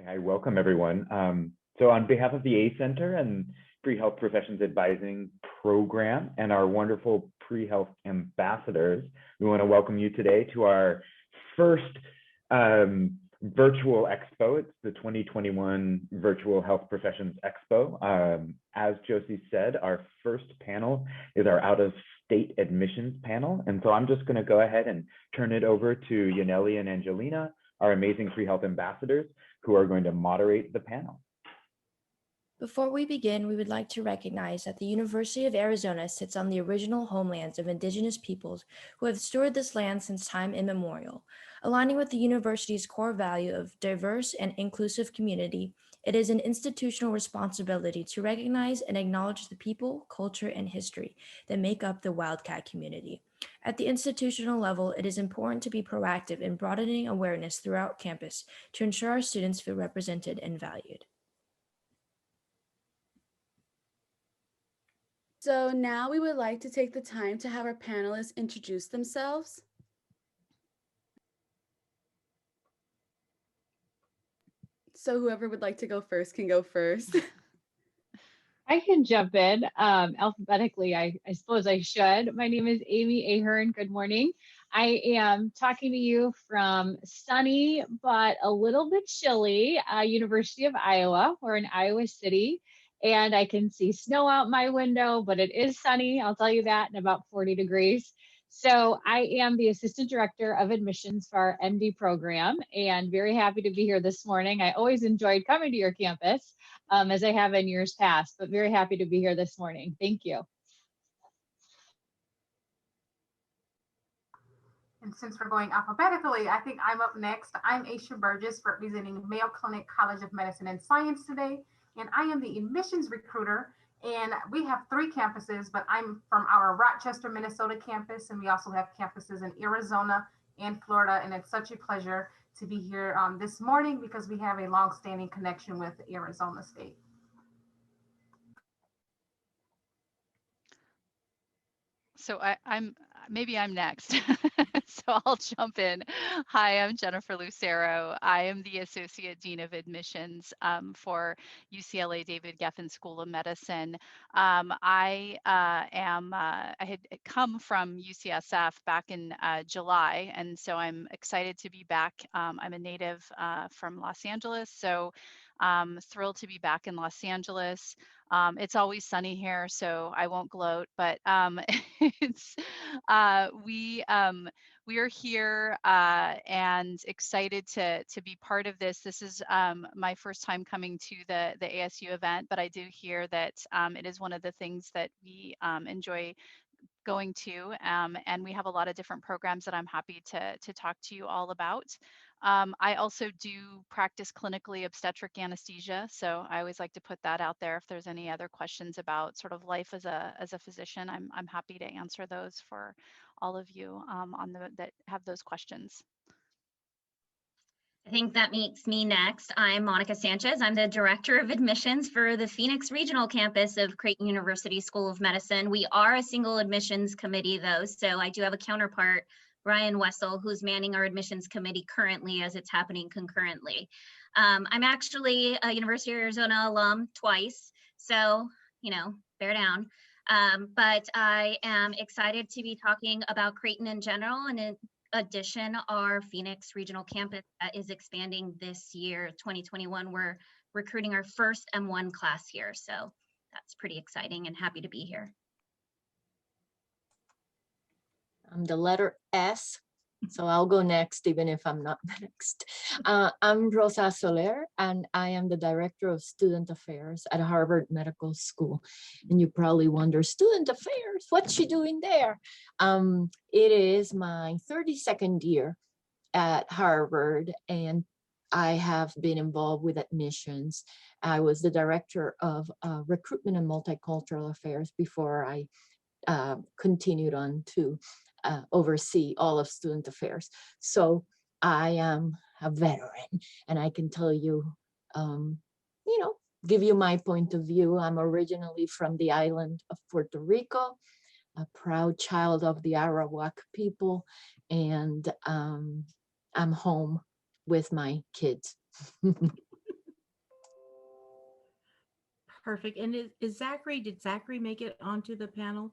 Hi, welcome everyone. So on behalf of the A Center and Pre-Health Professions Advising Program and our wonderful pre-health ambassadors, we want to welcome you today to our first virtual expo. It's the 2021 Virtual Health Professions Expo. As Josie said, our first panel is our out-of-state admissions panel. And so I'm just going to go ahead and turn it over to Yaneli and Angelina, our amazing pre-health ambassadors, who are going to moderate the panel. Before we begin, we would like to recognize that the University of Arizona sits on the original homelands of Indigenous peoples who have stewarded this land since time immemorial. Aligning with the university's core value of diverse and inclusive community, it is an institutional responsibility to recognize and acknowledge the people, culture, and history that make up the Wildcat community. At the institutional level, it is important to be proactive in broadening awareness throughout campus to ensure our students feel represented and valued. So now we would like to take the time to have our panelists introduce themselves. So whoever would like to go first can go first. I can jump in alphabetically. I suppose I should. My name is Amy Ahern. Good morning. I am talking to you from sunny but a little bit chilly University of Iowa. We're in Iowa City, and I can see snow out my window, but it is sunny. I'll tell you that, and about 40 degrees. So I am the Assistant Director of Admissions for our MD program, and very happy to be here this morning. I always enjoyed coming to your campus, as I have in years past, but very happy to be here this morning. Thank you. And since we're going alphabetically, I think I'm up next. I'm Asha Burgess, representing Mayo Clinic College of Medicine and Science today, and I am the admissions recruiter. And we have 3 campuses, but I'm from our Rochester, Minnesota campus, and we also have campuses in Arizona and Florida. And it's such a pleasure to be here this morning because we have a long-standing connection with Arizona State. So maybe I'm next. So I'll jump in. Hi, I'm Jennifer Lucero. I am the Associate Dean of Admissions for UCLA David Geffen School of Medicine. I had come from UCSF back in July, and so I'm excited to be back. I'm a native from Los Angeles, so thrilled to be back in Los Angeles. It's always sunny here, so I won't gloat, but it's we are here and excited to be part of this. This is my first time coming to the ASU event, but I do hear that it is one of the things that we enjoy going to, and we have a lot of different programs that I'm happy to talk to you all about. I also do practice clinically obstetric anesthesia, so I always like to put that out there. If there's any other questions about sort of life as a physician, I'm happy to answer those for all of you that have those questions. I think that makes me next. I'm Monica Sanchez. I'm the Director of Admissions for the Phoenix Regional Campus of Creighton University School of Medicine. We are a single admissions committee though, so I do have a counterpart, Brian Wessel, who's manning our admissions committee currently as it's happening concurrently. I'm actually a University of Arizona alum twice, so, bear down. But I am excited to be talking about Creighton in general, and in addition, our Phoenix Regional Campus is expanding this year, 2021. We're recruiting our first M1 class here, so that's pretty exciting and happy to be here. I'm the letter S, so I'll go next, even if I'm not next. I'm Rosa Soler, and I am the Director of Student Affairs at Harvard Medical School. And you probably wonder, student affairs, what's she doing there? It is my 32nd year at Harvard, and I have been involved with admissions. I was the Director of Recruitment and Multicultural Affairs before I continued on to oversee all of student affairs. So I am a veteran, and I can tell you, give you my point of view. I'm originally from the island of Puerto Rico, a proud child of the Arawak people, and I'm home with my kids. Perfect. And is Zachary, did Zachary make it onto the panel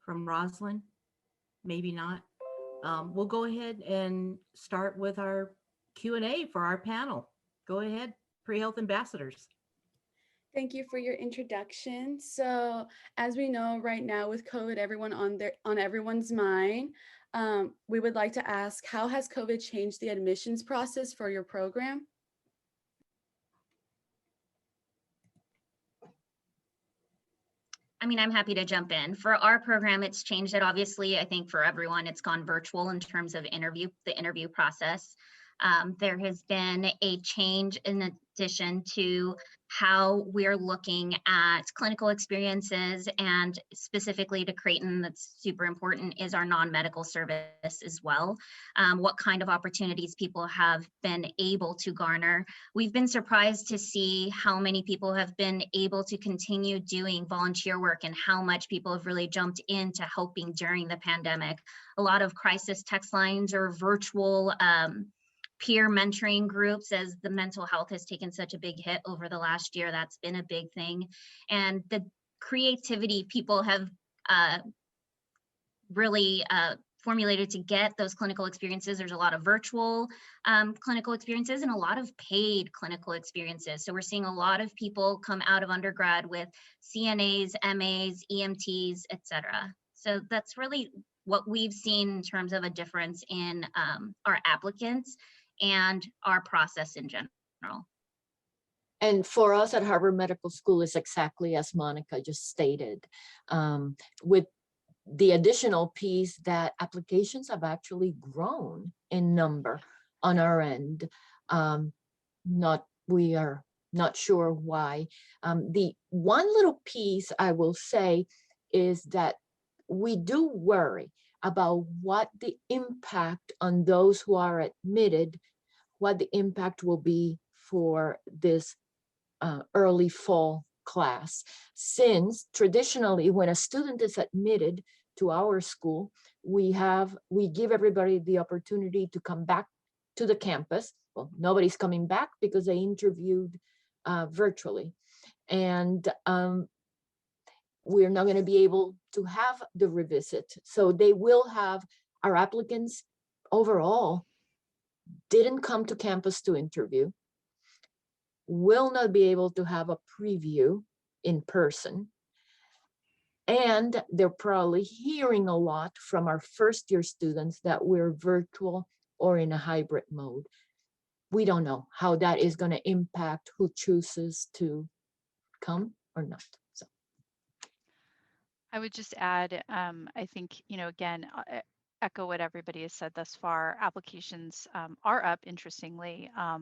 from Roslyn? Maybe not. We'll go ahead and start with our Q&A for our panel. Go ahead, pre-health ambassadors. Thank you for your introduction. So as we know right now with COVID, on everyone's mind, we would like to ask, how has COVID changed the admissions process for your program? I mean, I'm happy to jump in. For our program, it's changed it. Obviously, I think for everyone, it's gone virtual in terms of the interview process. There has been a change in addition to how we're looking at clinical experiences, and specifically to Creighton, that's super important, is our non-medical service as well. What kind of opportunities people have been able to garner. We've been surprised to see how many people have been able to continue doing volunteer work and how much people have really jumped into helping during the pandemic. A lot of crisis text lines or virtual peer mentoring groups, as the mental health has taken such a big hit over the last year. That's been a big thing. And the creativity people have really formulated to get those clinical experiences. There's a lot of virtual clinical experiences and a lot of paid clinical experiences. So we're seeing a lot of people come out of undergrad with CNAs, MAs, EMTs, etc. So that's really what we've seen in terms of a difference in our applicants and our process in general. And for us at Harvard Medical School, is exactly as Monica just stated, with the additional piece that applications have actually grown in number on our end. We are not sure why. The one little piece I will say is that we do worry about what the impact on those who are admitted, what the impact will be for this early fall class. Since traditionally, when a student is admitted to our school, we give everybody the opportunity to come back to the campus. Well, nobody's coming back because they interviewed virtually. And we're not going to be able to have the revisit. So they will have, our applicants overall didn't come to campus to interview, will not be able to have a preview in person. And they're probably hearing a lot from our first year students that we're virtual or in a hybrid mode. We don't know how that is going to impact who chooses to come or not. So I would just add, I think, again, echo what everybody has said thus far. Applications are up, interestingly, a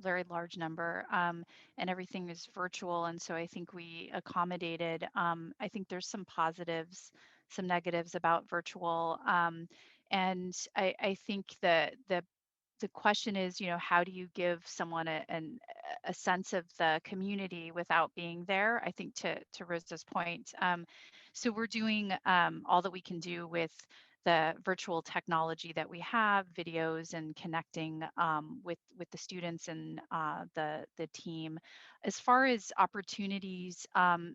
very large number, and everything is virtual. And so I think we accommodated. I think there's some positives, some negatives about virtual. And I think that the question is, how do you give someone a sense of the community without being there? I think to Rosa's point. So we're doing all that we can do with the virtual technology that we have, videos and connecting with the students and the team. As far as opportunities,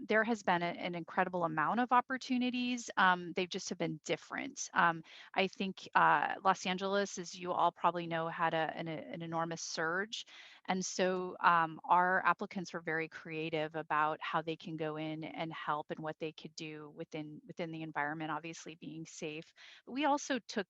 there has been an incredible amount of opportunities. They just have been different. I think Los Angeles, as you all probably know, had an enormous surge. And so our applicants were very creative about how they can go in and help and what they could do within the environment, obviously being safe. But we also took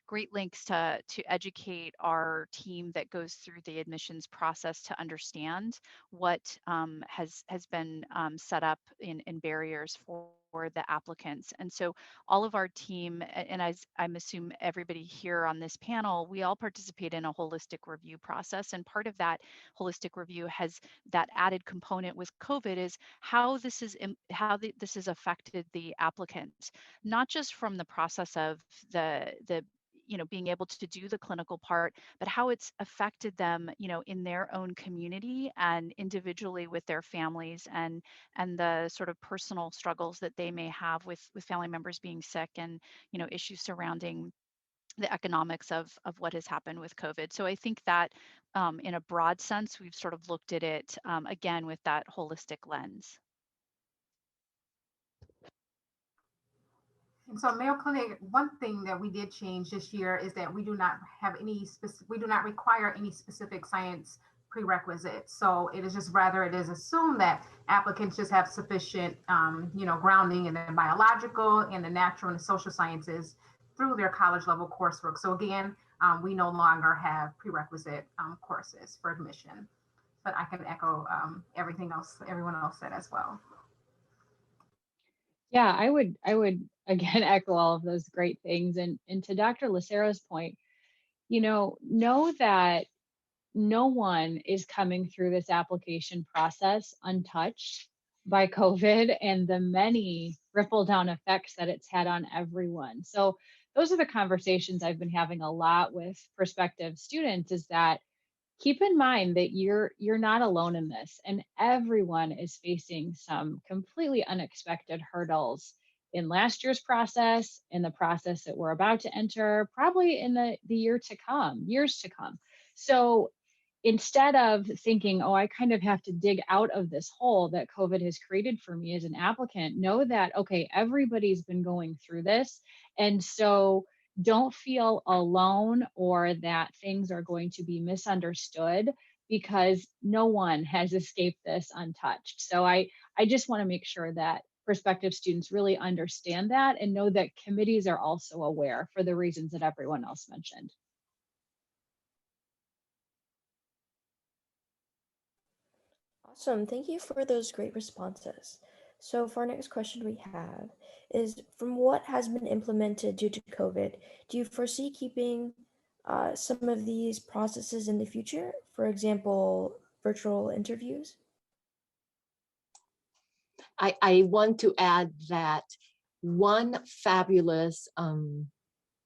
great lengths to educate our team that goes through the admissions process to understand what has been set up in barriers for the applicants. And so all of our team, and as I'm assuming everybody here on this panel, we all participate in a holistic review process. And part of that holistic review has that added component with COVID is how this has affected the applicant, not just from the process of the being able to do the clinical part, but how it's affected them, in their own community and individually with their families and the sort of personal struggles that they may have with family members being sick and, issues surrounding the economics of what has happened with COVID. So I think that in a broad sense, we've sort of looked at it again with that holistic lens. And so Mayo Clinic, one thing that we did change this year is that we do not have any we do not require any specific science prerequisites. So it is just rather it is assumed that applicants just have sufficient, grounding in the biological and the natural and the social sciences through their college level coursework. So again, we no longer have prerequisite courses for admission. But I can echo everything else everyone else said as well. Yeah, I would again echo all of those great things. And to Dr. Lucero's point, know that no one is coming through this application process untouched by COVID and the many ripple down effects that it's had on everyone. So those are the conversations I've been having a lot with prospective students, is that keep in mind that you're not alone in this, and everyone is facing some completely unexpected hurdles in last year's process, in the process that we're about to enter, probably in the years to come. So instead of thinking, oh, I kind of have to dig out of this hole that COVID has created for me as an applicant, know that, okay, everybody's been going through this. And so don't feel alone or that things are going to be misunderstood, because no one has escaped this untouched. So I just want to make sure that prospective students really understand that and know that committees are also aware for the reasons that everyone else mentioned. Awesome. Thank you for those great responses. So for our next question we have is, from what has been implemented due to COVID, do you foresee keeping some of these processes in the future? For example, virtual interviews? I want to add that one fabulous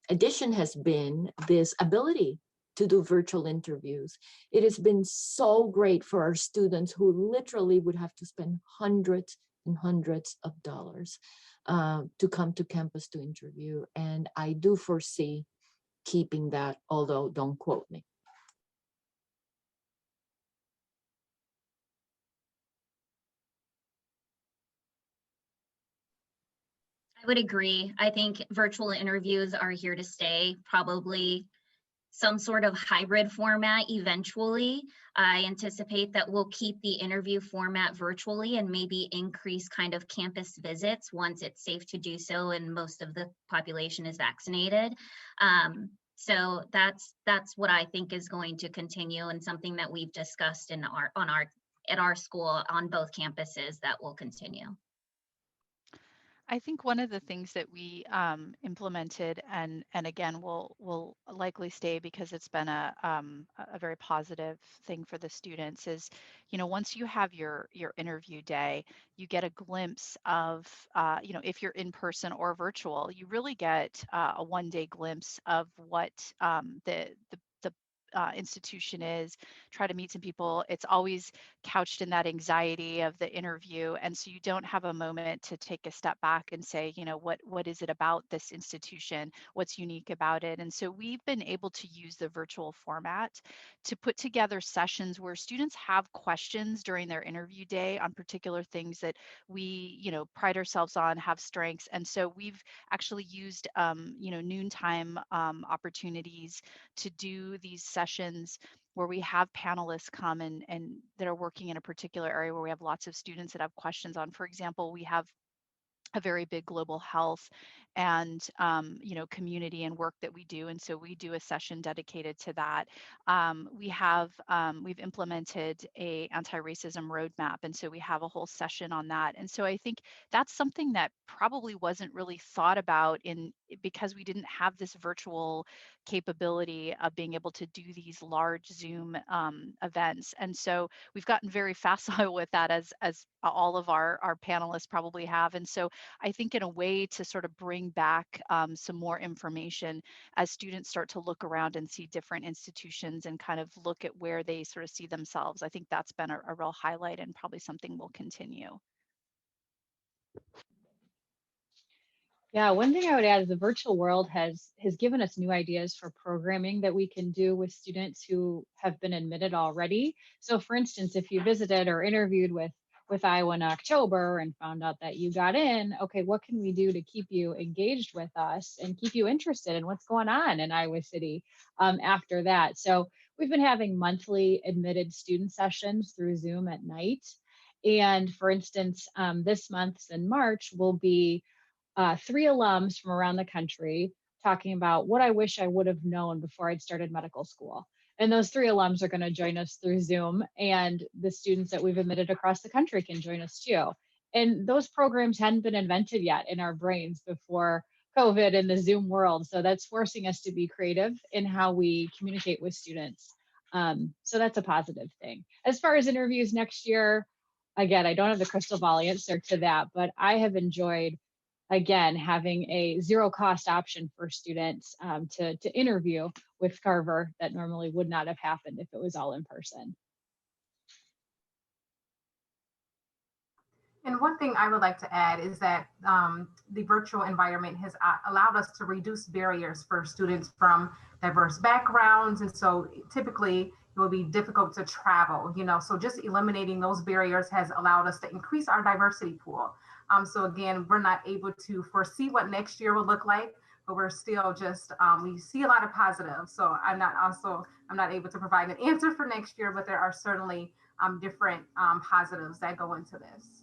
addition has been this ability to do virtual interviews. It has been so great for our students who literally would have to spend hundreds and hundreds of dollars to come to campus to interview. And I do foresee keeping that, although don't quote me. I would agree. I think virtual interviews are here to stay, probably some sort of hybrid format eventually. I anticipate that we'll keep the interview format virtually and maybe increase kind of campus visits once it's safe to do so and most of the population is vaccinated. So that's what I think is going to continue, and something that we've discussed at our school on both campuses that will continue. I think one of the things that we implemented, and again will likely stay because it's been a very positive thing for the students, is, once you have your interview day, you get a glimpse of, if you're in person or virtual, you really get a one-day glimpse of what the institution is. Try to meet some people. It's always couched in that anxiety of the interview, and so you don't have a moment to take a step back and say, what is it about this institution, what's unique about it. And so we've been able to use the virtual format to put together sessions where students have questions during their interview day on particular things that we pride ourselves on, have strengths. And so we've actually used noontime opportunities to do these sessions where we have panelists come and that are working in a particular area where we have lots of students that have questions on. For example, we have a very big global health and community and work that we do, and so we do a session dedicated to that. We've implemented a anti-racism roadmap, and so we have a whole session on that. And so I think that's something that probably wasn't really thought about because we didn't have this virtual capability of being able to do these large Zoom events. And so we've gotten very facile with that, as all of our panelists probably have. And so I think in a way to sort of bring back some more information as students start to look around and see different institutions and kind of look at where they sort of see themselves. I think that's been a real highlight and probably something we'll continue. Yeah, one thing I would add is the virtual world has given us new ideas for programming that we can do with students who have been admitted already. So for instance, if you visited or interviewed with Iowa in October and found out that you got in, okay, what can we do to keep you engaged with us and keep you interested in what's going on in Iowa City after that? So we've been having monthly admitted student sessions through Zoom at night. And for instance, this month's in March will be 3 alums from around the country talking about what I wish I would have known before I'd started medical school. And those 3 alums are going to join us through Zoom, and the students that we've admitted across the country can join us too. And those programs hadn't been invented yet in our brains before COVID and the Zoom world. So that's forcing us to be creative in how we communicate with students. So that's a positive thing. As far as interviews next year, again, I don't have the crystal ball answer to that, but I have enjoyed, again, having a zero cost option for students to interview with Carver that normally would not have happened if it was all in person. And one thing I would like to add is that the virtual environment has allowed us to reduce barriers for students from diverse backgrounds. And so typically it will be difficult to travel, so just eliminating those barriers has allowed us to increase our diversity pool. So again, we're not able to foresee what next year will look like, but we're still just, we see a lot of positives. So I'm not able to provide an answer for next year, but there are certainly different positives that go into this.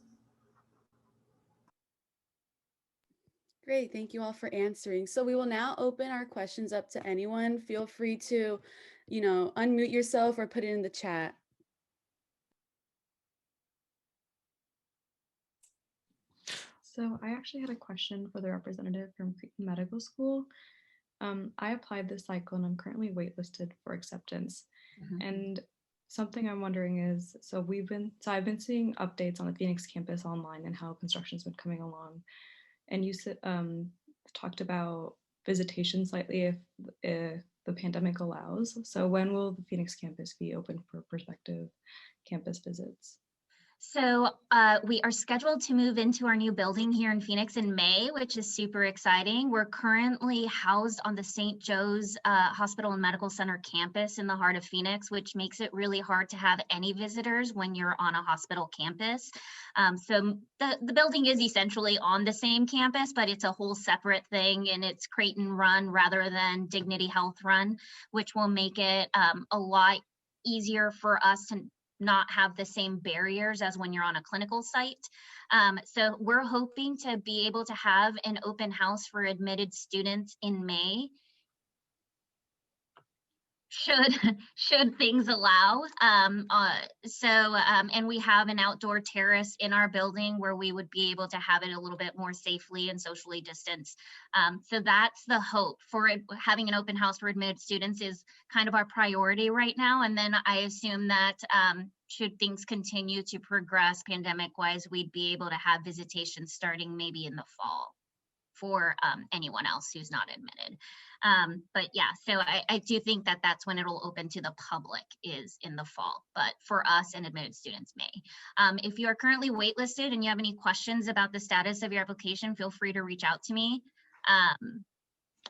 Great, thank you all for answering. So we will now open our questions up to anyone. Feel free to, unmute yourself or put it in the chat. So I actually had a question for the representative from Creighton Medical School. I applied this cycle and I'm currently waitlisted for acceptance. And something I'm wondering is, I've been seeing updates on the Phoenix campus online and how construction's been coming along. And you talked about visitation slightly if the pandemic allows. So when will the Phoenix campus be open for prospective campus visits? So we are scheduled to move into our new building here in Phoenix in May, which is super exciting. We're currently housed on the St. Joe's Hospital and Medical Center campus in the heart of Phoenix, which makes it really hard to have any visitors when you're on a hospital campus. So the building is essentially on the same campus, but it's a whole separate thing, and it's Creighton run rather than Dignity Health run, which will make it a lot easier for us to not have the same barriers as when you're on a clinical site. So we're hoping to be able to have an open house for admitted students in May, should things allow. And we have an outdoor terrace in our building where we would be able to have it a little bit more safely and socially distanced. So that's the hope for it. Having an open house for admitted students is kind of our priority right now. And then I assume that should things continue to progress pandemic wise, we'd be able to have visitation starting maybe in the fall for anyone else who's not admitted. But yeah, so I do think that that's when it'll open to the public, is in the fall, but for us and admitted students May. If you are currently waitlisted and you have any questions about the status of your application, feel free to reach out to me.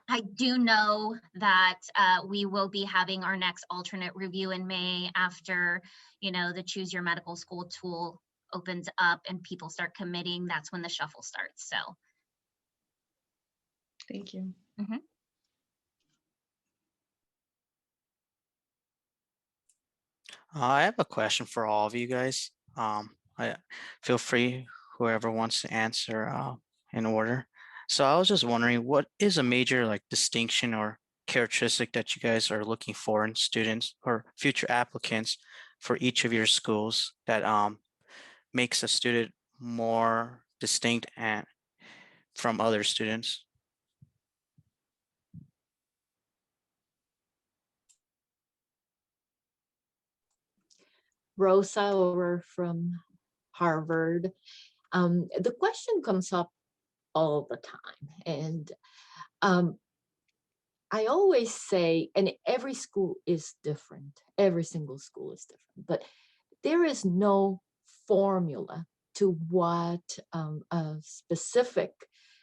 I do know that we will be having our next alternate review in May after, the Choose Your Medical School tool opens up and people start committing. That's when the shuffle starts, so. Thank you. I have a question for all of you guys. I feel free, whoever wants to answer in order. So I was just wondering, what is a major distinction or characteristic that you guys are looking for in students or future applicants for each of your schools that makes a student more distinct and from other students? Rosa Soler from Harvard. The question comes up all the time. And I always say, and every school is different, every single school is different, but there is no formula to what a specific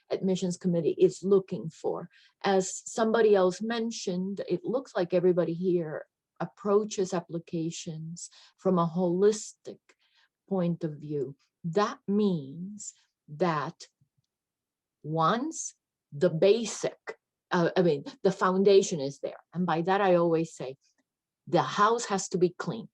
admissions committee is looking for. As somebody else mentioned, it looks like everybody here approaches applications from a holistic point of view. That means that once the basic, the foundation is there. And by that, I always say, the house has to be clean.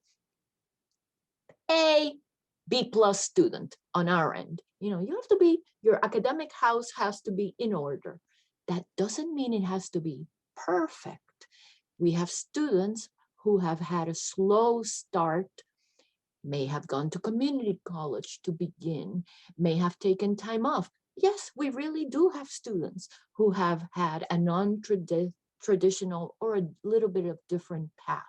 B+ student on our end. You have to be, your academic house has to be in order. That doesn't mean it has to be perfect. We have students who have had a slow start, may have gone to community college to begin, may have taken time off. Yes, we really do have students who have had a non-traditional or a little bit of different path.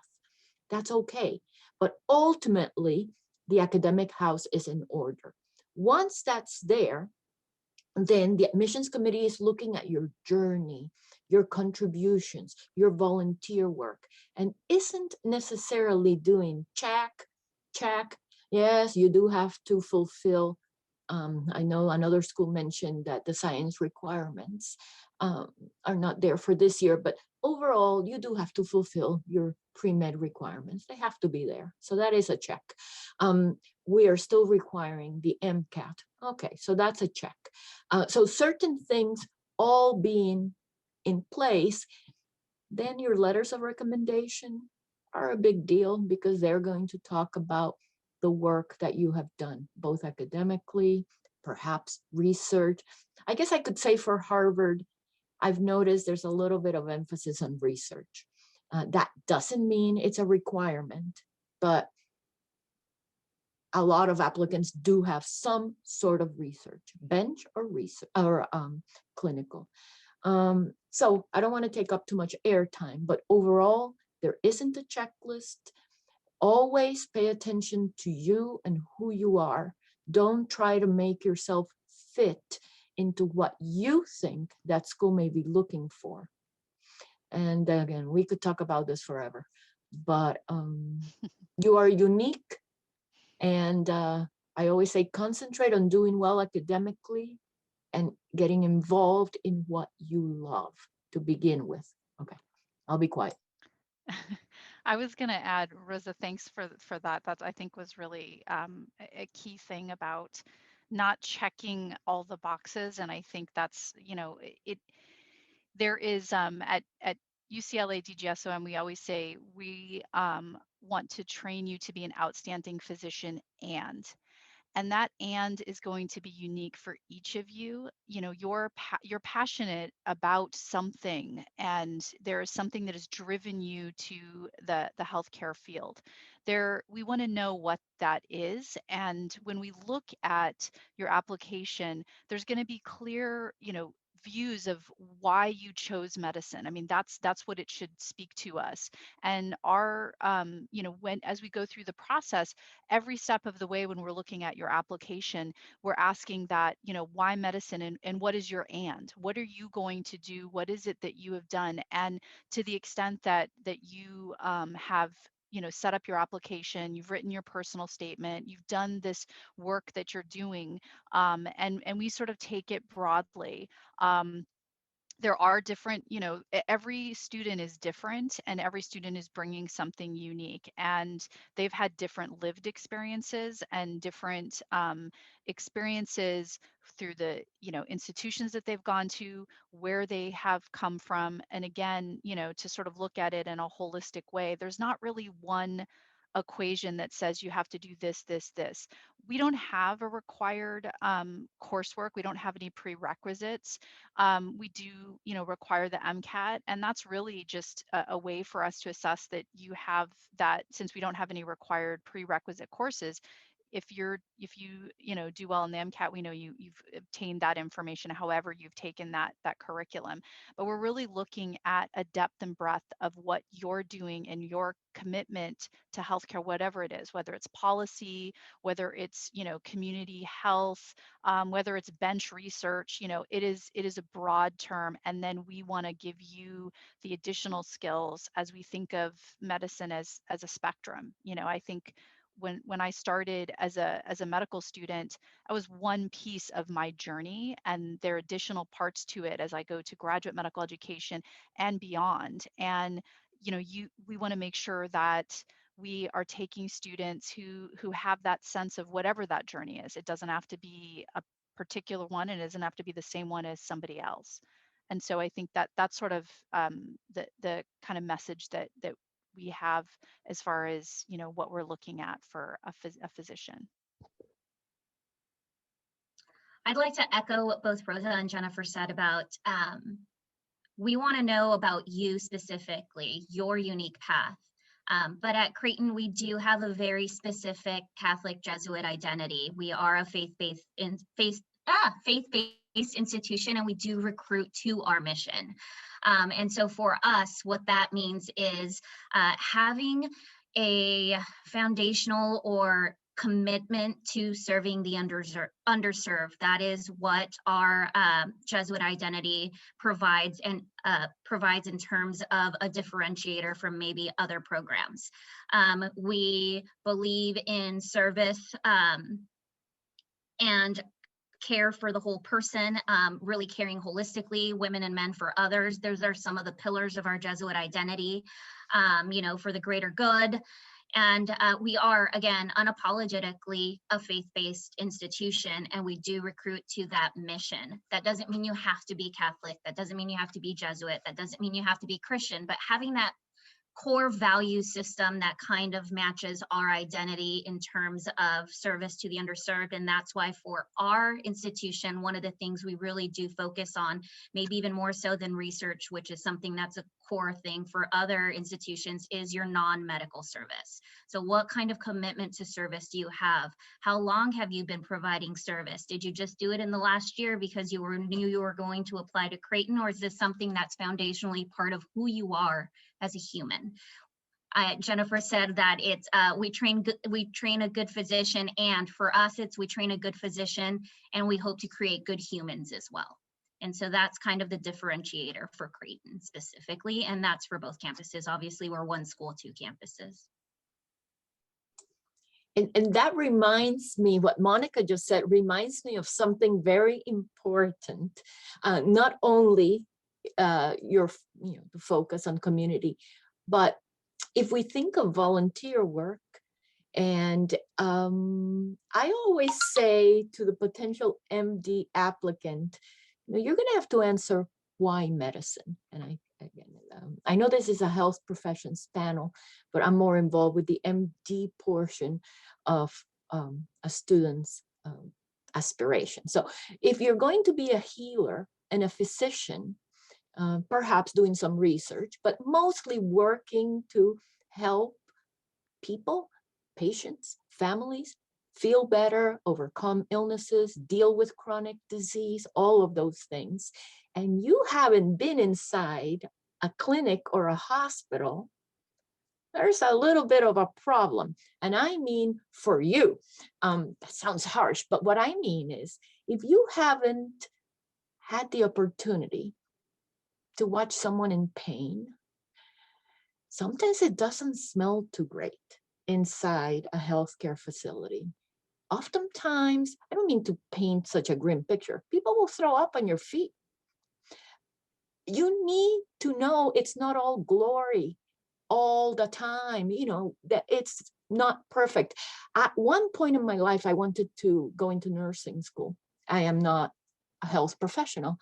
That's okay. But ultimately, the academic house is in order. Once that's there, then the admissions committee is looking at your journey, your contributions, your volunteer work, and isn't necessarily doing check. Yes, you do have to fulfill. I know another school mentioned that the science requirements are not there for this year, but overall, you do have to fulfill your pre-med requirements. They have to be there. So that is a check. We are still requiring the MCAT. Okay, so that's a check. So certain things all being in place, then your letters of recommendation are a big deal because they're going to talk about the work that you have done, both academically, perhaps research. I guess I could say for Harvard, I've noticed there's a little bit of emphasis on research. That doesn't mean it's a requirement, but a lot of applicants do have some sort of research, bench or research or clinical. So I don't want to take up too much airtime, but overall, there isn't a checklist. Always pay attention to you and who you are. Don't try to make yourself fit into what you think that school may be looking for. And again, we could talk about this forever, but you are unique. And I always say, concentrate on doing well academically and getting involved in what you love to begin with. Okay, I'll be quiet. I was going to add, Rosa, thanks for that. That I think was really a key thing about not checking all the boxes. And I think that's, there is at UCLA DGSOM, we always say we want to train you to be an outstanding physician, and that and is going to be unique for each of you. You're passionate about something, and there is something that has driven you to the healthcare field. We want to know what that is, and when we look at your application, there's going to be clear, views of why you chose medicine. I mean, that's what it should speak to us. And our, as we go through the process, every step of the way when we're looking at your application, we're asking that, why medicine, and what is your and? What are you going to do? What is it that you have done? And to the extent that you have set up your application, you've written your personal statement, you've done this work that you're doing, and we sort of take it broadly. There are different, every student is different, and every student is bringing something unique, and they've had different lived experiences and different experiences through the, institutions that they've gone to, where they have come from. And again, to sort of look at it in a holistic way, there's not really one equation that says you have to do this. We don't have a required coursework. We don't have any prerequisites. We do, require the MCAT, and that's really just a way for us to assess that you have that. Since we don't have any required prerequisite courses, if you do well in the MCAT, we know you've obtained that information, however you've taken that curriculum. But we're really looking at a depth and breadth of what you're doing and your commitment to healthcare, whatever it is, whether it's policy, whether it's community health, whether it's bench research. It is a broad term, and then we want to give you the additional skills as we think of medicine as a spectrum. I think when I started as a medical student, that was one piece of my journey, and there are additional parts to it as I go to graduate medical education and beyond. And we want to make sure that we are taking students who have that sense of whatever that journey is. It doesn't have to be a particular one, and it doesn't have to be the same one as somebody else. And so I think that that's sort of the kind of message that we have as far as what we're looking at for a physician. I'd like to echo what both Rosa and Jennifer said about we want to know about you specifically, your unique path. But at Creighton, we do have a very specific Catholic Jesuit identity. We are a faith-based institution, and we do recruit to our mission. And so for us, what that means is having a foundational or commitment to serving the underserved. That is what our Jesuit identity provides, and provides in terms of a differentiator from maybe other programs. We believe in service and care for the whole person, really caring holistically, women and men for others. Those are some of the pillars of our Jesuit identity, for the greater good. And we are, again, unapologetically a faith-based institution, and we do recruit to that mission. That doesn't mean you have to be Catholic. That doesn't mean you have to be Jesuit. That doesn't mean you have to be Christian, but having that core value system that kind of matches our identity in terms of service to the underserved. And that's why for our institution, one of the things we really do focus on, maybe even more so than research, which is something that's a core thing for other institutions, is your non-medical service. So what kind of commitment to service do you have? How long have you been providing service? Did you just do it in the last year because you knew you were going to apply to Creighton, or is this something that's foundationally part of who you are as a human? Jennifer said that it's we train a good physician, and for us it's we train a good physician and we hope to create good humans as well. And so that's kind of the differentiator for Creighton specifically, and that's for both campuses. Obviously we're one school, two campuses. And that reminds me, what Monica just said reminds me of something very important. Not only the focus on community, but if we think of volunteer work, and I always say to the potential MD applicant, you're going to have to answer why medicine. And I know this is a health professions panel, but I'm more involved with the MD portion of a student's aspiration. So if you're going to be a healer and a physician, perhaps doing some research, but mostly working to help people, patients, families feel better, overcome illnesses, deal with chronic disease, all of those things. And you haven't been inside a clinic or a hospital, there's a little bit of a problem. And I mean for you. That sounds harsh, but what I mean is if you haven't had the opportunity to watch someone in pain, sometimes it doesn't smell too great inside a healthcare facility. Oftentimes, I don't mean to paint such a grim picture, people will throw up on your feet. You need to know it's not all glory all the time, that it's not perfect. At one point in my life, I wanted to go into nursing school. I am not a health professional.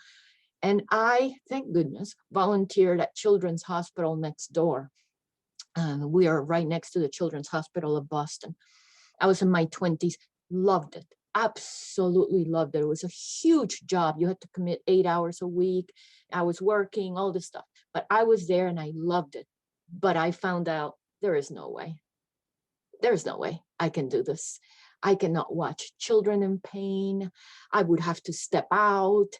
And I, thank goodness, volunteered at Children's Hospital next door. We are right next to the Children's Hospital of Boston. I was in my 20s, loved it, absolutely loved it. It was a huge job. You had to commit 8 hours a week. I was working, all this stuff, but I was there and I loved it. But I found out there is no way. There's no way I can do this. I cannot watch children in pain. I would have to step out.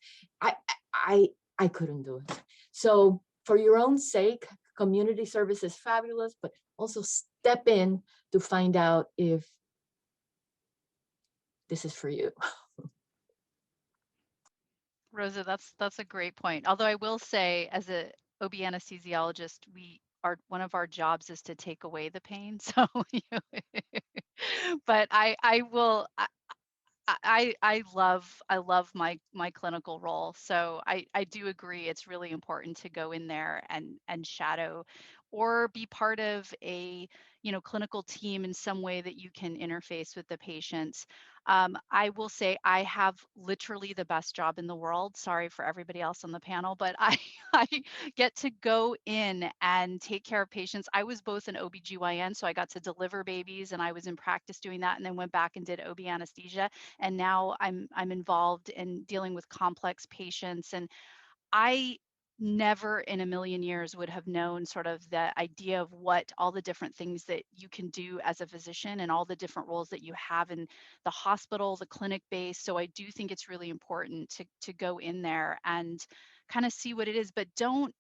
I couldn't do it. So for your own sake, community service is fabulous, but also step in to find out if this is for you. Rosa, that's a great point. Although I will say, as a OB anesthesiologist, one of our jobs is to take away the pain. So But I will. I love my clinical role. So I do agree it's really important to go in there and shadow or be part of a clinical team in some way that you can interface with the patients. I will say I have literally the best job in the world. Sorry for everybody else on the panel, but I get to go in and take care of patients. I was both an OBGYN, so I got to deliver babies and I was in practice doing that, and then went back and did OB anesthesia, and now I'm involved in dealing with complex patients. And I never in a million years would have known sort of the idea of what all the different things that you can do as a physician and all the different roles that you have in the hospital, the clinic base. So I do think it's really important to go in there and kind of see what it is, but don't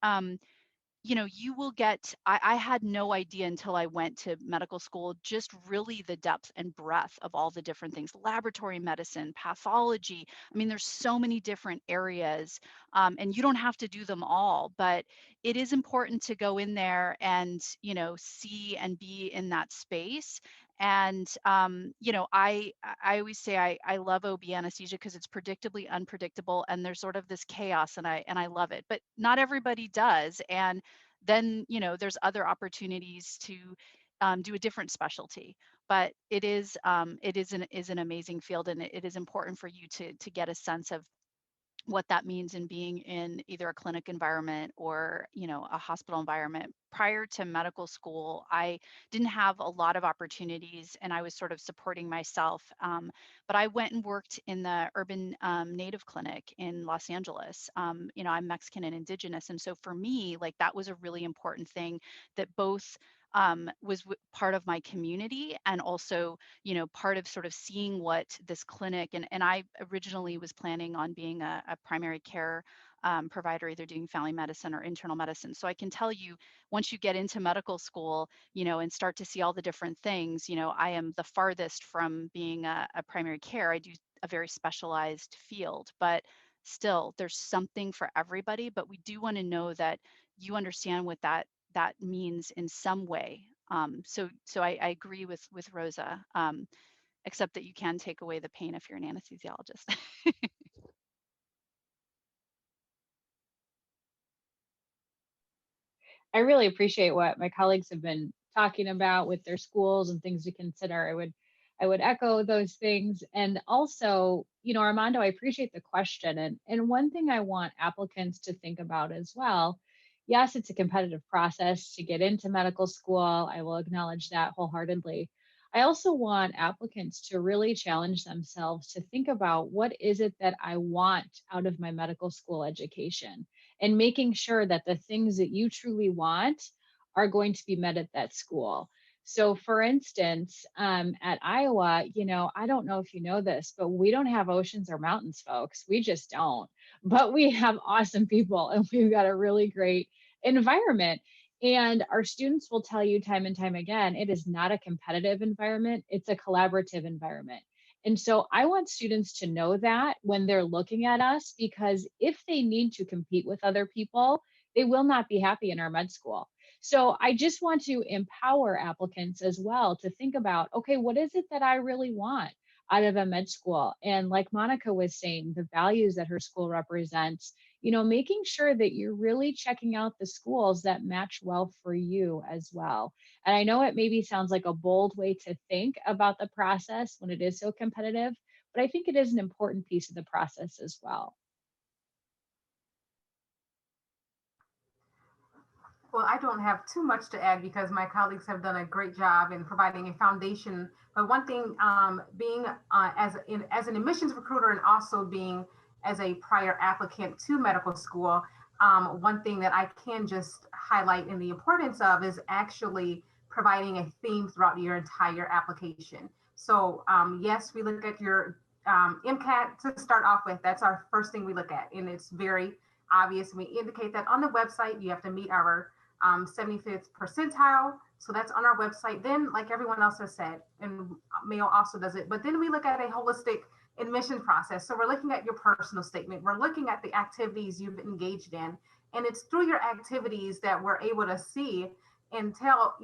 you will get, I had no idea until I went to medical school, just really the depth and breadth of all the different things, laboratory medicine, pathology. I mean, there's so many different areas, and you don't have to do them all, but it is important to go in there and, see and be in that space. And, I always say I love OB anesthesia because it's predictably unpredictable and there's sort of this chaos, and I love it, but not everybody does. And then there's other opportunities to do a different specialty. But it is an amazing field, and it is important for you to get a sense of what that means in being in either a clinic environment or a hospital environment. Prior to medical school, I didn't have a lot of opportunities and I was sort of supporting myself, but I went and worked in the urban native clinic in Los Angeles. I'm Mexican and indigenous, and so for me, like, that was a really important thing, that both was part of my community and also part of sort of seeing what this clinic, and I originally was planning on being a primary care provider, either doing family medicine or internal medicine. So I can tell you, once you get into medical school, and start to see all the different things, I am the farthest from being a primary care. I do a very specialized field, but still there's something for everybody. But we do want to know that you understand what that means in some way. So I agree with Rosa, except that you can take away the pain if you're an anesthesiologist. I really appreciate what my colleagues have been talking about with their schools and things to consider. I would echo those things. And also, Armando, I appreciate the question. And one thing I want applicants to think about as well, yes, it's a competitive process to get into medical school. I will acknowledge that wholeheartedly. I also want applicants to really challenge themselves to think about, what is it that I want out of my medical school education, and making sure that the things that you truly want are going to be met at that school. So for instance, at Iowa, I don't know if you know this, but we don't have oceans or mountains, folks. We just don't. But we have awesome people, and we've got a really great environment. And our students will tell you time and time again, it is not a competitive environment, it's a collaborative environment. And so I want students to know that when they're looking at us, because if they need to compete with other people, they will not be happy in our med school. So I just want to empower applicants as well to think about, okay, what is it that I really want out of a med school? And like Monica was saying, the values that her school represents, making sure that you're really checking out the schools that match well for you as well. And I know it maybe sounds like a bold way to think about the process when it is so competitive, but I think it is an important piece of the process as well. Well, I don't have too much to add because my colleagues have done a great job in providing a foundation. But one thing, being as an admissions recruiter and also being as a prior applicant to medical school, one thing that I can just highlight in the importance of is actually providing a theme throughout your entire application. So yes, we look at your MCAT to start off with. That's our first thing we look at, and it's very obvious. We indicate that on the website. You have to meet our 75th percentile. So that's on our website. Then, like everyone else has said, and Mayo also does it, but then we look at a holistic admission process. So we're looking at your personal statement. We're looking at the activities you've engaged in. And it's through your activities that we're able to see and tell,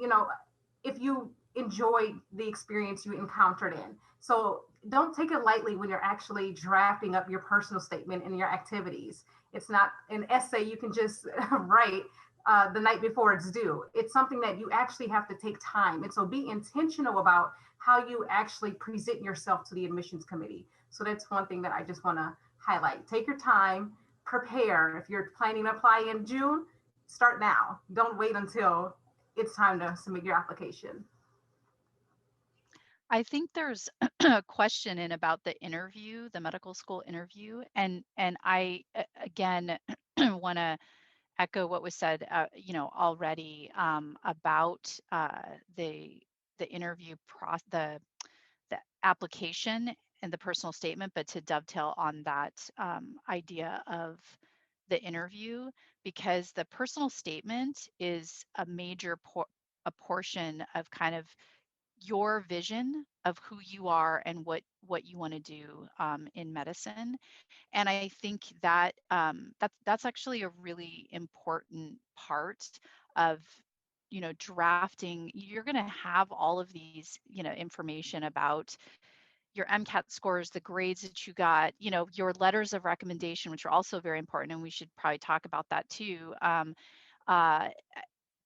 if you enjoyed the experience you encountered in. So don't take it lightly when you're actually drafting up your personal statement and your activities. It's not an essay you can just write the night before it's due. It's something that you actually have to take time. And so be intentional about how you actually present yourself to the admissions committee. So that's one thing that I just want to highlight. Take your time, prepare. If you're planning to apply in June, start now. Don't wait until it's time to submit your application. I think there's a question in about the interview, the medical school interview, and I again want to echo what was said, already about the interview the application and the personal statement, but to dovetail on that idea of the interview, because the personal statement is a major a portion of kind of your vision of who you are and what you want to do in medicine. And I think that that's actually a really important part of drafting. You're going to have all of these information about your MCAT scores, the grades that you got, your letters of recommendation, which are also very important, and we should probably talk about that too. Uh,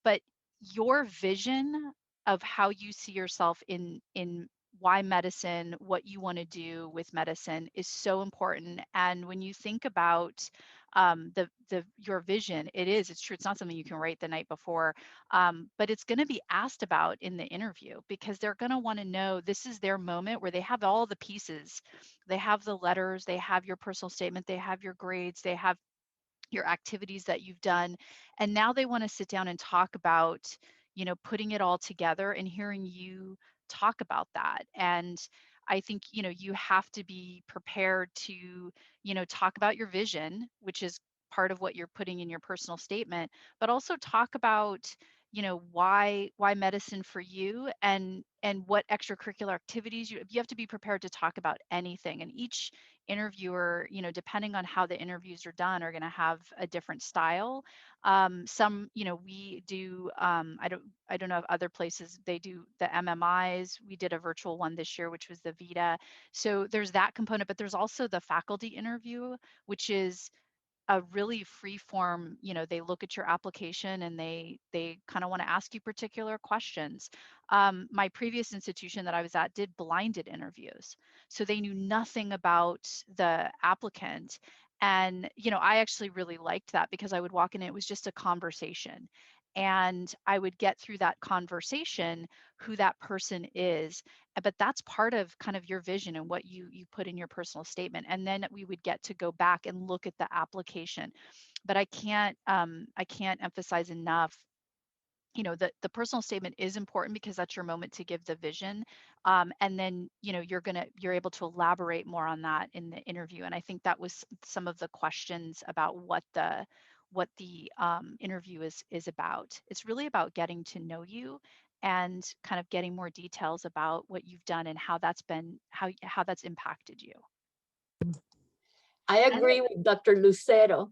but your vision of how you see yourself in why medicine, what you want to do with medicine is so important. And when you think about your vision, it's true. It's not something you can write the night before, but it's going to be asked about in the interview, because they're going to want to know, this is their moment where they have all the pieces. They have the letters, they have your personal statement, they have your grades, they have your activities that you've done, and now they want to sit down and talk about putting it all together and hearing you talk about that. And I think you have to be prepared to talk about your vision, which is part of what you're putting in your personal statement, but also talk about why medicine for you, and what extracurricular activities you have to be prepared to talk about anything. And each interviewer, depending on how the interviews are done, are going to have a different style. Some, we do, I don't know if other places they do the MMIs. We did a virtual one this year, which was the Vita. So there's that component, but there's also the faculty interview, which is a really free form. They look at your application and they kind of want to ask you particular questions. My previous institution that I was at did blinded interviews, so they knew nothing about the applicant. And I actually really liked that, because I would walk in and it was just a conversation, and I would get through that conversation who that person is. But that's part of kind of your vision and what you put in your personal statement. And then we would get to go back and look at the application. But I can't emphasize enough, the personal statement is important, because that's your moment to give the vision. And then you're able to elaborate more on that in the interview. And I think that was some of the questions about what the interview is about. It's really about getting to know you and kind of getting more details about what you've done and how that's impacted you. I agree with Dr. Lucero.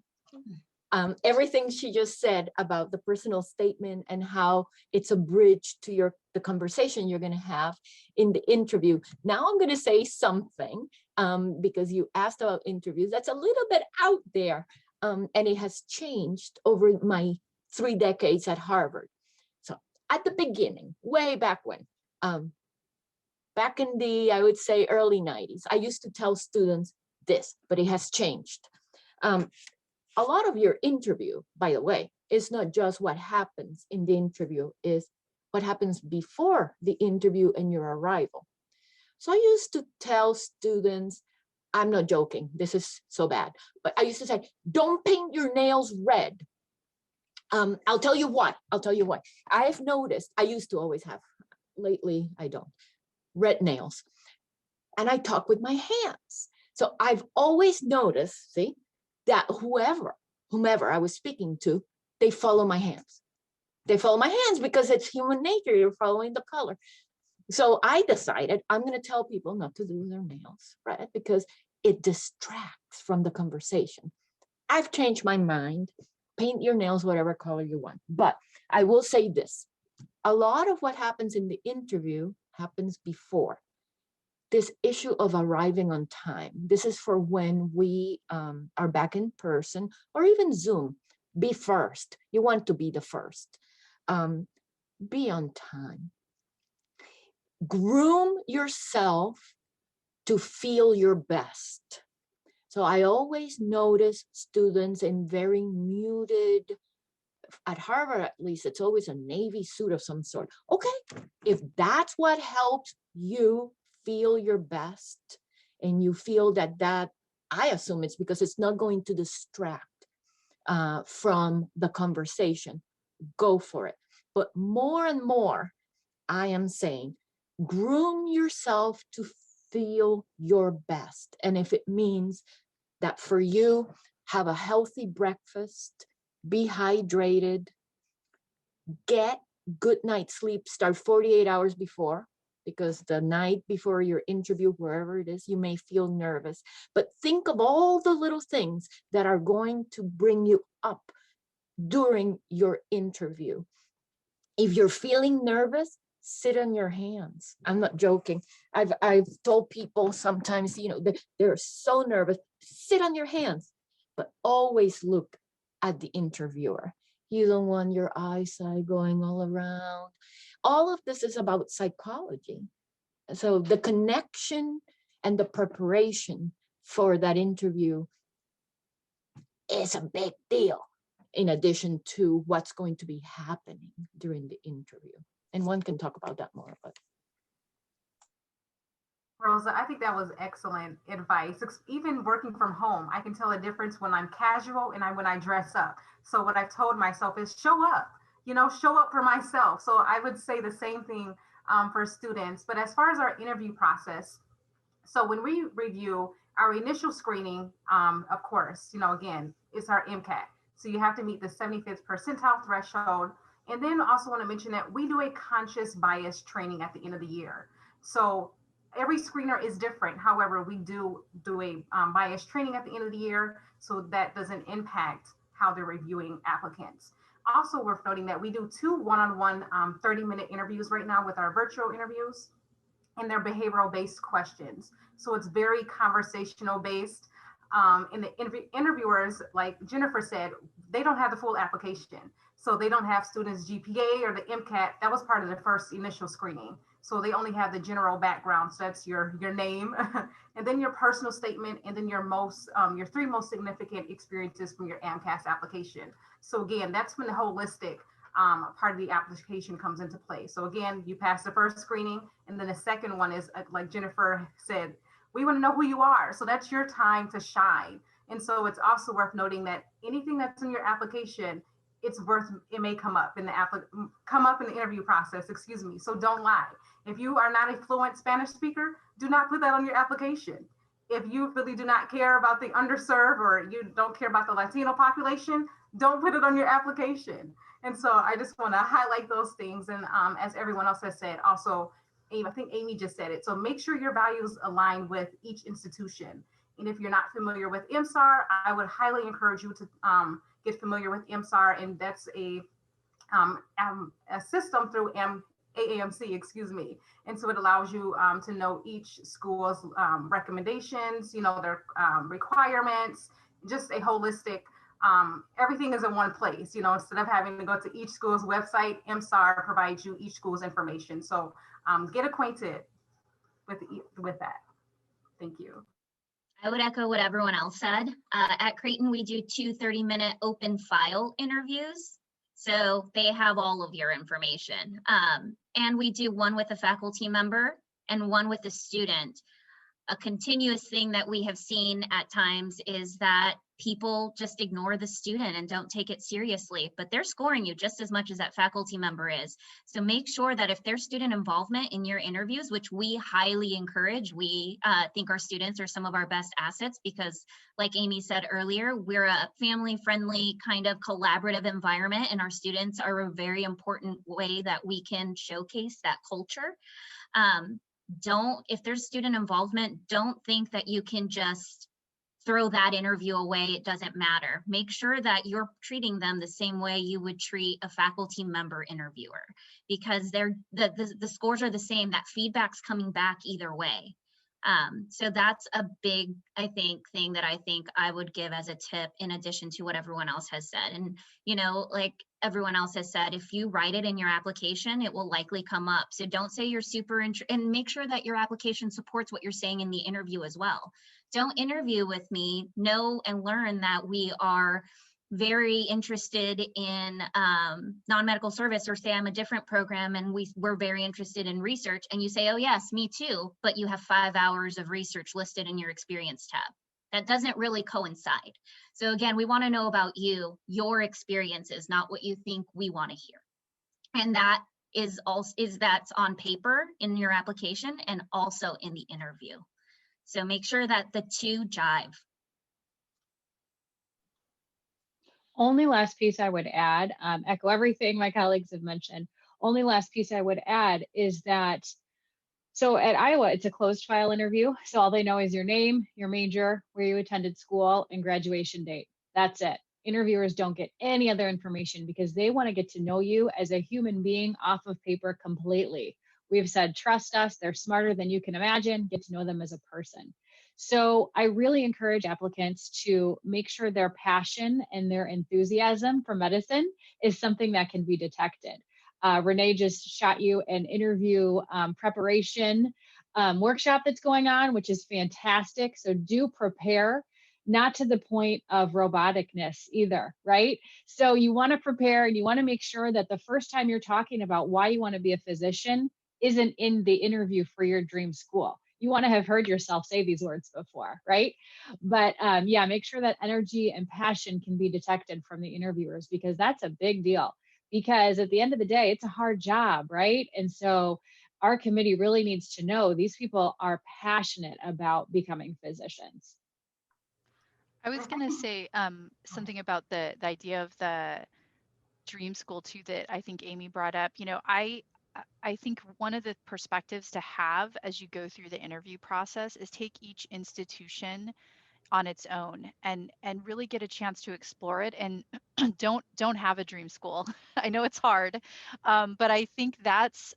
Everything she just said about the personal statement and how it's a bridge to the conversation you're going to have in the interview. Now I'm going to say something because you asked about interviews that's a little bit out there, and it has changed over my 3 decades at Harvard. So at the beginning, way back when, back in the, I would say, early 90s, I used to tell students this, but it has changed. A lot of your interview, by the way, is not just what happens in the interview, is what happens before the interview and your arrival. So I used to tell students, I'm not joking, this is so bad, but I used to say, don't paint your nails red. I'll tell you what. I've noticed, I used to always have, lately I don't, red nails. And I talk with my hands. So I've always noticed, see, that whomever I was speaking to, they follow my hands. They follow my hands because it's human nature. You're following the color. So I decided I'm going to tell people not to do their nails, right? Because it distracts from the conversation. I've changed my mind. Paint your nails whatever color you want. But I will say this. a lot of what happens in the interview happens before. This issue of arriving on time. This is for when we are back in person or even Zoom. Be first. You want to be the first. Be on time. Groom yourself to feel your best. So I always notice students in very muted, at Harvard at least, it's always a navy suit of some sort. Okay, if that's what helps you feel your best and you feel that, I assume it's because it's not going to distract from the conversation, go for it. But more and more, I am saying, groom yourself to feel your best. And if it means that for you, have a healthy breakfast, be hydrated, get good night's sleep, start 48 hours before, because the night before your interview, wherever it is, you may feel nervous. But think of all the little things that are going to bring you up during your interview. If you're feeling nervous, sit on your hands. I'm not joking. I've told people sometimes, they're so nervous, sit on your hands, but always look at the interviewer. You don't want your eyesight going all around. All of this is about psychology. So the connection and the preparation for that interview is a big deal, in addition to what's going to be happening during the interview. And one can talk about that more, but. Rosa, I think that was excellent advice. Even working from home, I can tell a difference when I'm casual and when I dress up. So what I've told myself is show up, show up for myself. So I would say the same thing for students. But as far as our interview process, so when we review our initial screening, of course, again, it's our MCAT. So you have to meet the 75th percentile threshold. And then also want to mention that we do a conscious bias training at the end of the year. So every screener is different. However, we do a bias training at the end of the year, so that doesn't impact how they're reviewing applicants. Also, we're noting that we do 2 one-on-one 30-minute interviews right now with our virtual interviews, and they're behavioral-based questions. So it's very conversational based. And the interviewers, like Jennifer said, they don't have the full application. So they don't have students' GPA or the MCAT. That was part of the first initial screening. So they only have the general background. So that's your name, and then your personal statement, and then your 3 most significant experiences from your AMCAS application. So again, that's when the holistic part of the application comes into play. So again, you pass the first screening, and then the second one is, like Jennifer said, we want to know who you are. So that's your time to shine. And so it's also worth noting that anything that's in your application, it may come up in the interview process, excuse me. So don't lie. If you are not a fluent Spanish speaker, do not put that on your application. If you really do not care about the underserved, or you don't care about the Latino population, don't put it on your application. And so I just want to highlight those things. And as everyone else has said, also, I think Amy just said it. So make sure your values align with each institution. And if you're not familiar with MSAR, I would highly encourage you to get familiar with MSAR, and that's a system through AAMC, excuse me. And so it allows you to know each school's recommendations, their requirements, just a holistic, everything is in one place, instead of having to go to each school's website, MSAR provides you each school's information. So get acquainted with that. Thank you. I would echo what everyone else said. At Creighton, we do 2 30-minute open file interviews. So they have all of your information. And we do one with a faculty member and one with a student. A continuous thing that we have seen at times is that people just ignore the student and don't take it seriously, but they're scoring you just as much as that faculty member is. So make sure that if there's student involvement in your interviews, which we highly encourage, we think our students are some of our best assets, because like Amy said earlier, we're a family-friendly kind of collaborative environment, and our students are a very important way that we can showcase that culture. If there's student involvement, don't think that you can just throw that interview away. It doesn't matter. Make sure that you're treating them the same way you would treat a faculty member interviewer, because the scores are the same. That feedback's coming back either way. So that's a big, I think, thing that I think I would give as a tip, in addition to what everyone else has said. And, you know, like everyone else has said, if you write it in your application, it will likely come up. So don't say you're and make sure that your application supports what you're saying in the interview as well. Don't interview with me, know and learn that we are very interested in non-medical service, or say I'm a different program and we're very interested in research, and you say, oh yes, me too, but you have 5 hours of research listed in your experience tab. That doesn't really coincide. So again, we want to know about you, your experiences, not what you think we want to hear. And that that's on paper in your application and also in the interview. So make sure that the two jive. Only last piece I would add, echo everything my colleagues have mentioned. Only last piece I would add is that, so at Iowa, it's a closed file interview. So all they know is your name, your major, where you attended school, and graduation date. That's it. Interviewers don't get any other information because they want to get to know you as a human being off of paper completely. We've said, trust us, they're smarter than you can imagine, get to know them as a person. So I really encourage applicants to make sure their passion and their enthusiasm for medicine is something that can be detected. Renee just shot you an interview preparation workshop that's going on, which is fantastic. So do prepare, not to the point of roboticness either, right? So you want to prepare, and you want to make sure that the first time you're talking about why you want to be a physician isn't in the interview for your dream school. You want to have heard yourself say these words before, right? But yeah, make sure that energy and passion can be detected from the interviewers, because that's a big deal. Because at the end of the day, it's a hard job, right? And so our committee really needs to know these people are passionate about becoming physicians. I was going to say something about the idea of the dream school too, that I think Amy brought up. You know, I think one of the perspectives to have as you go through the interview process is take each institution on its own and really get a chance to explore it, and don't have a dream school. I know it's hard, but I think that's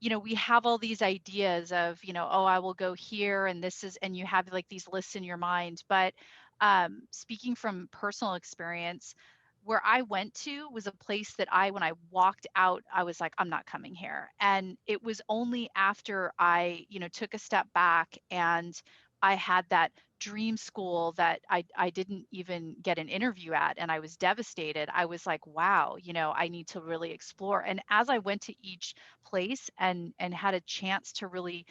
you know, we have all these ideas of, you know, oh, I will go here and this is, and you have like these lists in your mind. But speaking from personal experience, where I went to was a place that when I walked out, I was like, I'm not coming here. And it was only after I, you know, took a step back and I had that dream school that I didn't even get an interview at, and I was devastated. I was like, wow, you know, I need to really explore. And as I went to each place and had a chance to really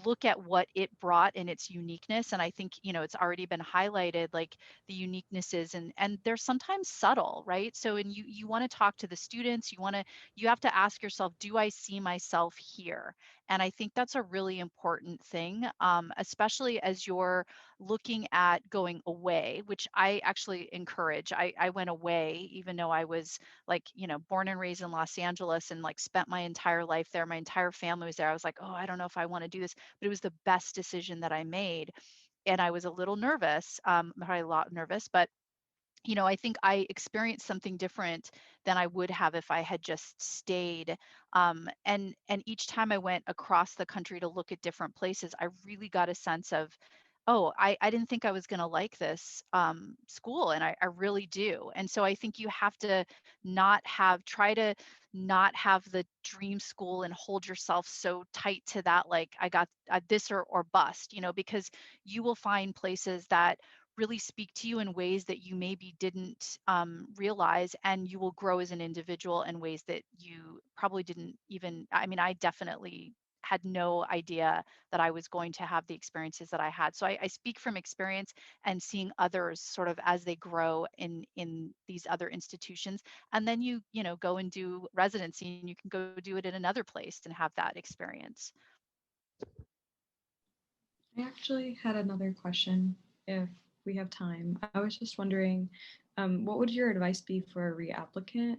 look at what it brought in its uniqueness, and I think, you know, it's already been highlighted, like the uniquenesses, and they're sometimes subtle, right? So, and you want to talk to the students, you have to ask yourself, do I see myself here? And I think that's a really important thing, especially as you're looking at going away, which I actually encourage. I went away, even though I was like, you know, born and raised in Los Angeles and like spent my entire life there. My entire family was there. I was like, oh, I don't know if I want to do this, but it was the best decision that I made. And I was a little nervous, probably a lot nervous, but you know, I think I experienced something different than I would have if I had just stayed. And each time I went across the country to look at different places, I really got a sense of, oh, I didn't think I was going to like this school, and I really do. And so I think you have to try to not have the dream school and hold yourself so tight to that, like I got this or bust, you know, because you will find places that really speak to you in ways that you maybe didn't realize, and you will grow as an individual in ways that you probably didn't even, I mean, I definitely had no idea that I was going to have the experiences that I had. So I speak from experience and seeing others sort of as they grow in these other institutions. And then you know, go and do residency, and you can go do it in another place and have that experience. I actually had another question if we have time. I was just wondering, what would your advice be for a reapplicant?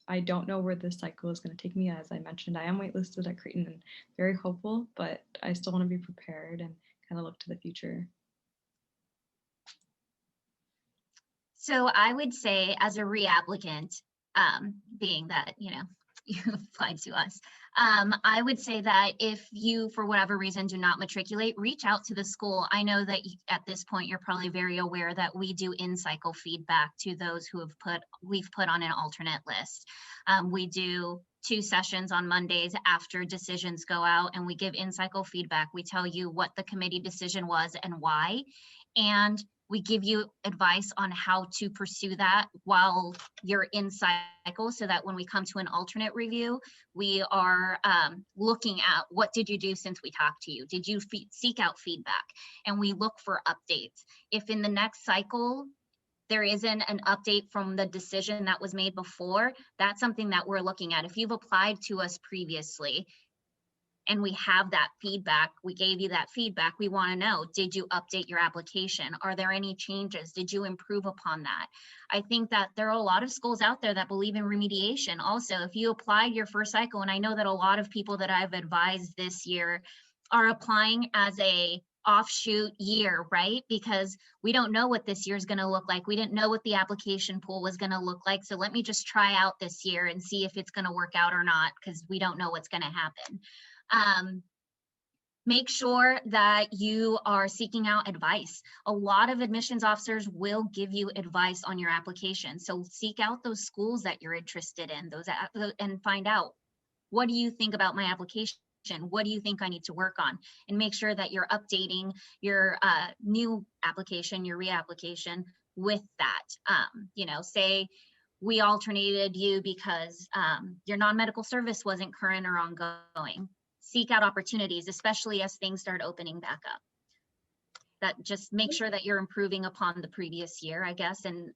I don't know where this cycle is going to take me. As I mentioned, I am waitlisted at Creighton and very hopeful, but I still want to be prepared and kind of look to the future. So I would say as a reapplicant, being that, you know, you applied to us, I would say that if you, for whatever reason, do not matriculate, reach out to the school. I know that at this point, you're probably very aware that we do Incycle feedback to those who we've put on an alternate list. We do 2 sessions on Mondays after decisions go out, and we give Incycle feedback. We tell you what the committee decision was and why, and we give you advice on how to pursue that while you're in cycle, so that when we come to an alternate review, we are looking at what did you do since we talked to you? Did you seek out feedback? And we look for updates. If in the next cycle, there isn't an update from the decision that was made before, that's something that we're looking at. If you've applied to us previously, and we have that feedback, we gave you that feedback, we want to know, did you update your application? Are there any changes? Did you improve upon that? I think that there are a lot of schools out there that believe in remediation. Also, if you applied your first cycle, and I know that a lot of people that I've advised this year are applying as a offshoot year, right? Because we don't know what this year is going to look like. We didn't know what the application pool was going to look like. So let me just try out this year and see if it's going to work out or not, because we don't know what's going to happen. Make sure that you are seeking out advice. A lot of admissions officers will give you advice on your application. So seek out those schools that you're interested in, and find out, what do you think about my application? What do you think I need to work on? And make sure that you're updating your new application, your reapplication with that. You know, say we alternated you because your non-medical service wasn't current or ongoing. Seek out opportunities, especially as things start opening back up. That just make sure that you're improving upon the previous year, I guess, and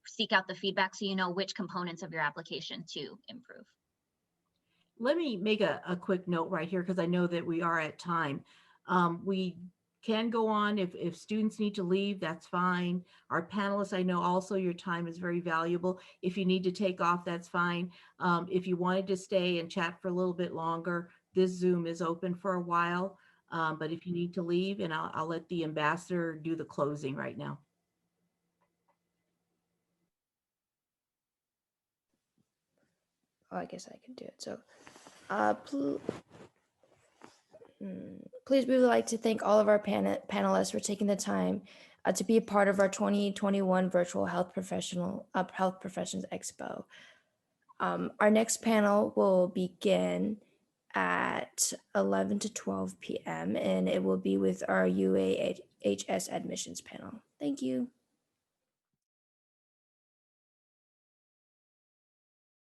seek out the feedback so you know which components of your application to improve. Let me make a quick note right here, because I know that we are at time. We can go on if students need to leave, that's fine. Our panelists, I know also your time is very valuable. If you need to take off, that's fine. If you wanted to stay and chat for a little bit longer, this Zoom is open for a while. But if you need to leave, and I'll let the ambassador do the closing right now. Oh, I guess I can do it. So please, we would like to thank all of our panelists for taking the time to be a part of our 2021 Virtual Health Professions Expo. Our next panel will begin at 11 to 12 p.m. and it will be with our UAHS admissions panel. Thank you.